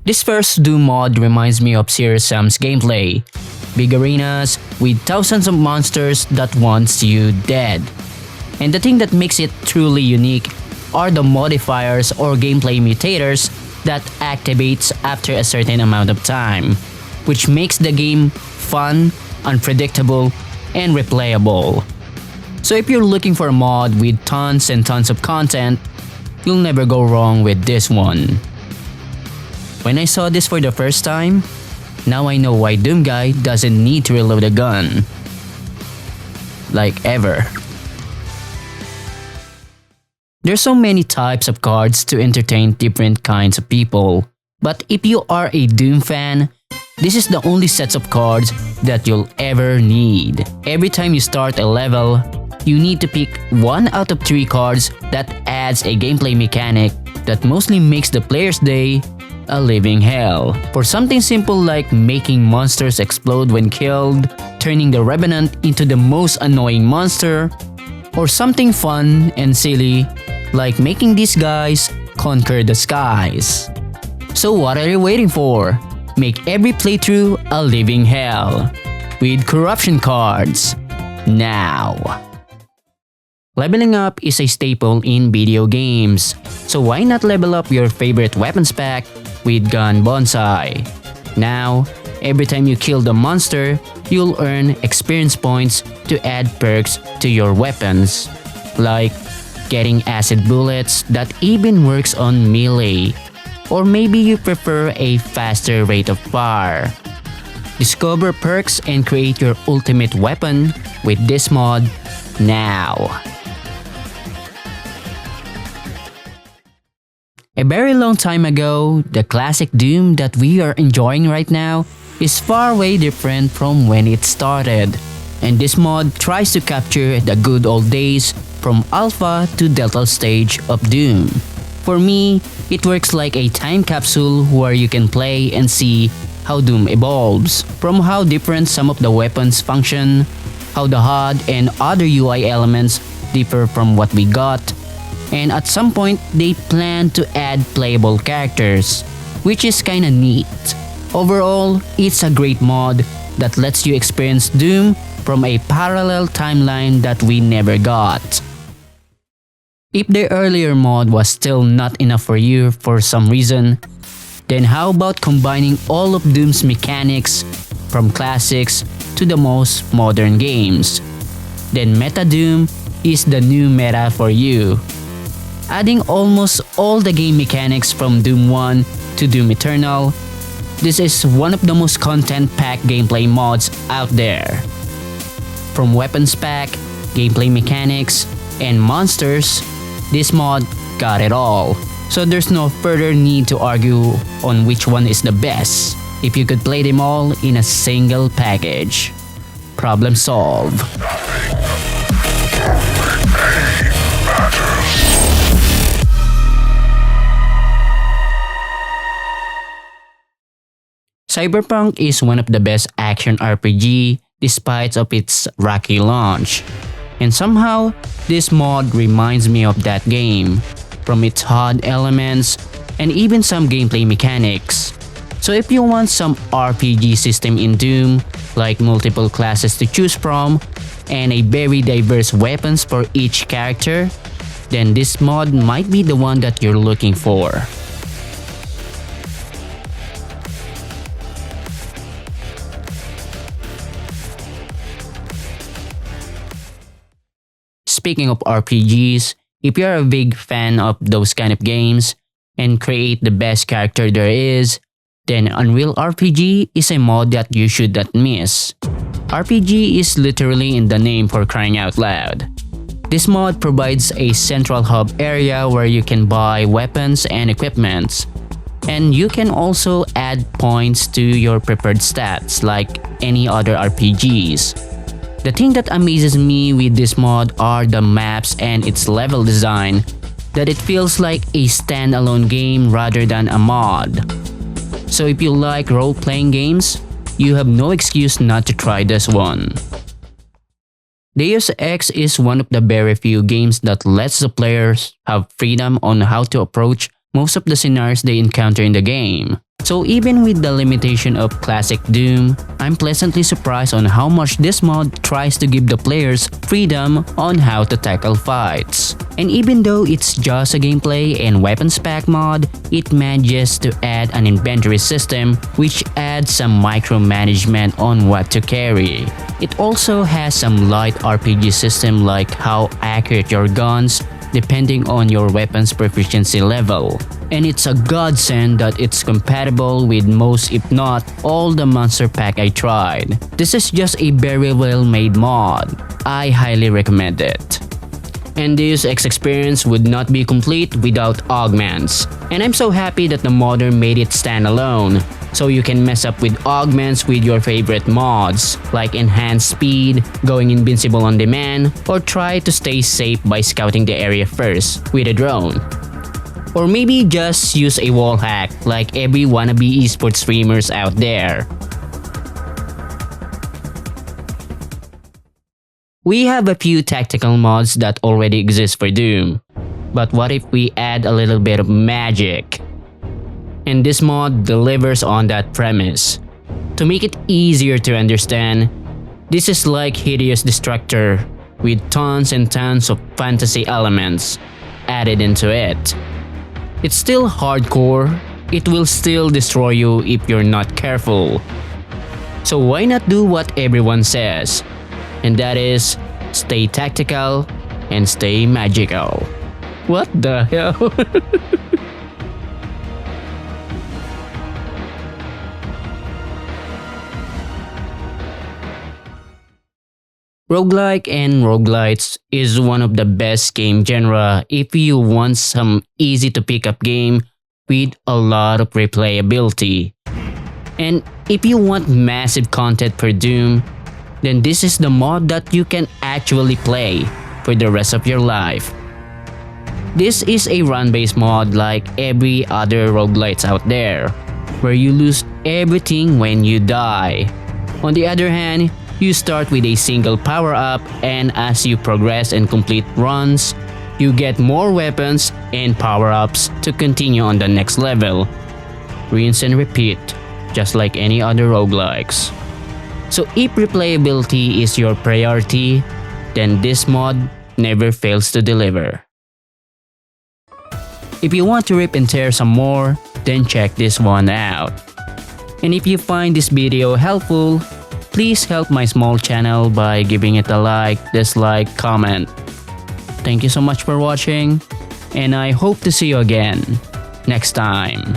This first Doom mod reminds me of Serious Sam's gameplay. Big arenas with thousands of monsters that wants you dead. And the thing that makes it truly unique are the modifiers or gameplay mutators that activates after a certain amount of time, which makes the game fun, unpredictable, and replayable. So if you're looking for a mod with tons and tons of content, you'll never go wrong with this one. When I saw this for the first time, now I know why Doom Guy doesn't need to reload a gun. Like ever. There's so many types of cards to entertain different kinds of people. But if you are a Doom fan, this is the only sets of cards that you'll ever need. Every time you start a level, you need to pick 1 out of 3 cards that adds a gameplay mechanic that mostly makes the player's day a living hell. For something simple like making monsters explode when killed, turning the Revenant into the most annoying monster, or something fun and silly like making these guys conquer the skies. So what are you waiting for? Make every playthrough a living hell with corruption cards now. Leveling up is a staple in video games, so why not level up your favorite weapons pack with Gun Bonsai? Now, every time you kill the monster, you'll earn experience points to add perks to your weapons, like getting acid bullets that even works on melee, or maybe you prefer a faster rate of fire. Discover perks and create your ultimate weapon with this mod now. A very long time ago, the classic Doom that we are enjoying right now is far way different from when it started. And this mod tries to capture the good old days from alpha to delta stage of Doom. For me, it works like a time capsule where you can play and see how Doom evolves, from how different some of the weapons function, how the HUD and other UI elements differ from what we got, and at some point they plan to add playable characters, which is kinda neat. Overall, it's a great mod that lets you experience Doom from a parallel timeline that we never got. If the earlier mod was still not enough for you for some reason, then how about combining all of Doom's mechanics from classics to the most modern games? Then metadoom is the new meta for you. Adding almost all the game mechanics from Doom 1 to Doom Eternal, this is one of the most content-packed gameplay mods out there. From weapons pack, gameplay mechanics, and monsters, this mod got it all. So there's no further need to argue on which one is the best if you could play them all in a single package. Problem solved. Cyberpunk is one of the best action RPG despite of its rocky launch. And somehow, this mod reminds me of that game, from its HUD elements and even some gameplay mechanics. So if you want some RPG system in Doom, like multiple classes to choose from and a very diverse weapons for each character, then this mod might be the one that you're looking for. Speaking of RPGs, if you're a big fan of those kind of games and create the best character there is, then Unreal RPG is a mod that you should not miss. RPG is literally in the name for crying out loud. This mod provides a central hub area where you can buy weapons and equipments. And you can also add points to your preferred stats like any other RPGs. The thing that amazes me with this mod are the maps and its level design, that it feels like a standalone game rather than a mod. So if you like role-playing games, you have no excuse not to try this one. Deus Ex is one of the very few games that lets the players have freedom on how to approach most of the scenarios they encounter in the game. So even with the limitation of classic Doom, I'm pleasantly surprised on how much this mod tries to give the players freedom on how to tackle fights. And even though it's just a gameplay and weapons pack mod, it manages to add an inventory system which adds some micromanagement on what to carry. It also has some light RPG system like how accurate your guns depending on your weapon's proficiency level. And it's a godsend that it's compatible with most if not all the monster pack I tried. This is just a very well made mod. I highly recommend it. And Deus Ex experience would not be complete without augments. And I'm so happy that the modder made it stand alone, so you can mess up with augments with your favorite mods, like enhanced speed, going invincible on demand, or try to stay safe by scouting the area first with a drone. Or maybe just use a wall hack like every wannabe esports streamers out there. We have a few tactical mods that already exist for Doom, but what if we add a little bit of magic? And this mod delivers on that premise. To make it easier to understand, this is like hideous destructor with tons and tons of fantasy elements added into it. It's still hardcore, it will still destroy you if you're not careful. So why not do what everyone says? And that is, stay tactical and stay magical. What the hell? Roguelike and roguelites is one of the best game genre if you want some easy to pick up game with a lot of replayability. And if you want massive content for Doom, then this is the mod that you can actually play for the rest of your life. This is a run-based mod like every other roguelites out there, where you lose everything when you die. On the other hand, you start with a single power-up, and as you progress and complete runs, you get more weapons and power-ups to continue on the next level. Rinse and repeat, just like any other roguelikes. So if replayability is your priority, then this mod never fails to deliver. If you want to rip and tear some more, then check this one out. And if you find this video helpful, please help my small channel by giving it a like, dislike, comment. Thank you so much for watching, and I hope to see you again next time.